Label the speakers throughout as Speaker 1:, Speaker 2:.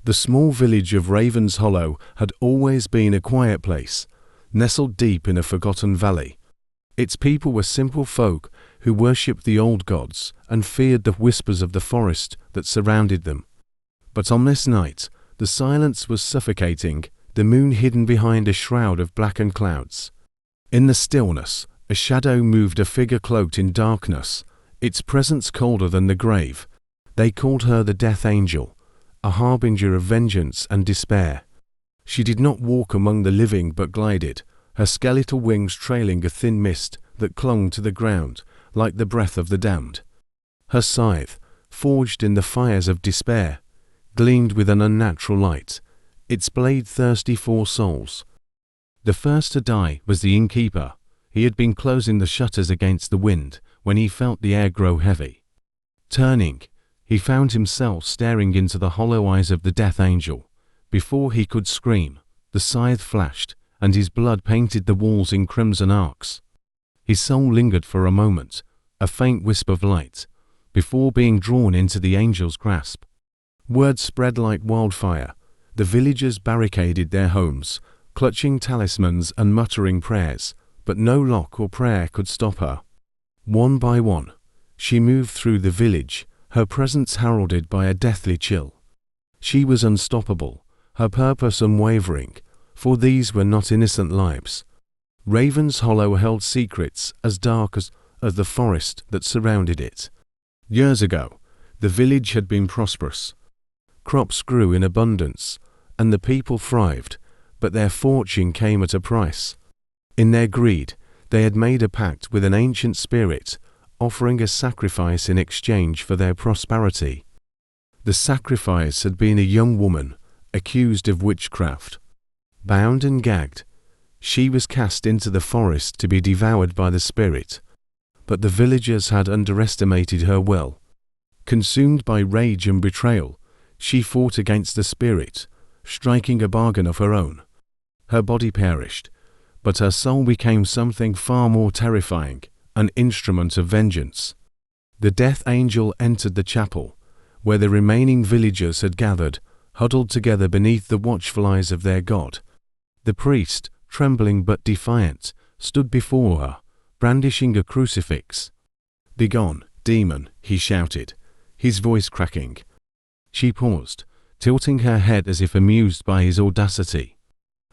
Speaker 1: The small village of Raven's Hollow had always been a quiet place, nestled deep in a forgotten valley. Its people were simple folk who worshipped the old gods and feared the whispers of the forest that surrounded them. But on this night, the silence was suffocating, the moon hidden behind a shroud of blackened clouds. In the stillness, a shadow moved, a figure cloaked in darkness, its presence colder than the grave. They called her the Death Angel, a harbinger of vengeance and despair. She did not walk among the living but glided, her skeletal wings trailing a thin mist that clung to the ground like the breath of the damned. Her scythe, forged in the fires of despair, gleamed with an unnatural light, its blade thirsty for souls. The first to die was the innkeeper. He had been closing the shutters against the wind when he felt the air grow heavy. Turning, he found himself staring into the hollow eyes of the Death Angel. Before he could scream, the scythe flashed, and his blood painted the walls in crimson arcs. His soul lingered for a moment, a faint wisp of light, before being drawn into the angel's grasp. Word spread like wildfire. The villagers barricaded their homes, clutching talismans and muttering prayers, but no lock or prayer could stop her. One by one, she moved through the village, her presence heralded by a deathly chill. She was unstoppable, her purpose unwavering, for these were not innocent lives. Raven's Hollow held secrets as dark as the forest that surrounded it. Years ago, the village had been prosperous. Crops grew in abundance, and the people thrived, but their fortune came at a price. In their greed, they had made a pact with an ancient spirit, offering a sacrifice in exchange for their prosperity. The sacrifice had been a young woman, accused of witchcraft. Bound and gagged, she was cast into the forest to be devoured by the spirit. But the villagers had underestimated her will. Consumed by rage and betrayal, she fought against the spirit, striking a bargain of her own. Her body perished, but her soul became something far more terrifying, an instrument of vengeance. The Death Angel entered the chapel, where the remaining villagers had gathered, huddled together beneath the watchful eyes of their god. The priest, trembling but defiant, stood before her, brandishing a crucifix. "Begone, demon," he shouted, his voice cracking. She paused, tilting her head as if amused by his audacity.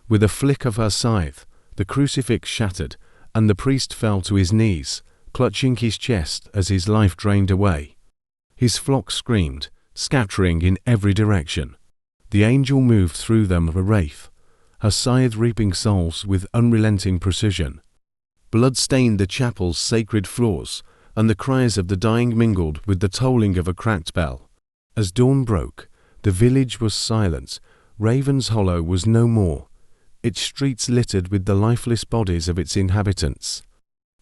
Speaker 1: With a flick of her scythe, the crucifix shattered, and the priest fell to his knees, clutching his chest as his life drained away. His flock screamed, scattering in every direction. The angel moved through them a wraith, her scythe reaping souls with unrelenting precision. Blood stained the chapel's sacred floors, and the cries of the dying mingled with the tolling of a cracked bell. As dawn broke, the village was silent. Raven's Hollow was no more, its streets littered with the lifeless bodies of its inhabitants.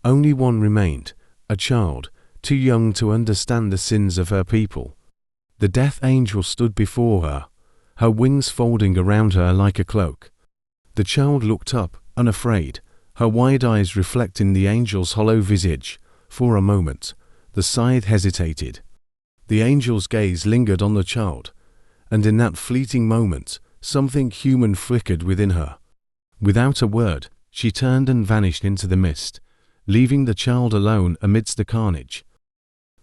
Speaker 1: Only one remained, a child, too young to understand the sins of her people. The Death Angel stood before her, her wings folding around her like a cloak. The child looked up, unafraid, her wide eyes reflecting the angel's hollow visage. For a moment, the scythe hesitated. The angel's gaze lingered on the child, and in that fleeting moment, something human flickered within her. Without a word, she turned and vanished into the mist, leaving the child alone amidst the carnage.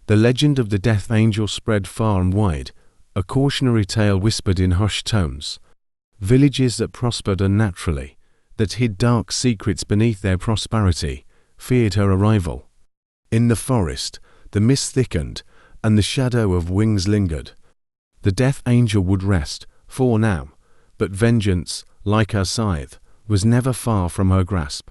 Speaker 1: The legend of the Death Angel spread far and wide, a cautionary tale whispered in hushed tones. Villages that prospered unnaturally, that hid dark secrets beneath their prosperity, feared her arrival. In the forest, the mist thickened, and the shadow of wings lingered. The Death Angel would rest, for now, but vengeance, like her scythe, was never far from her grasp.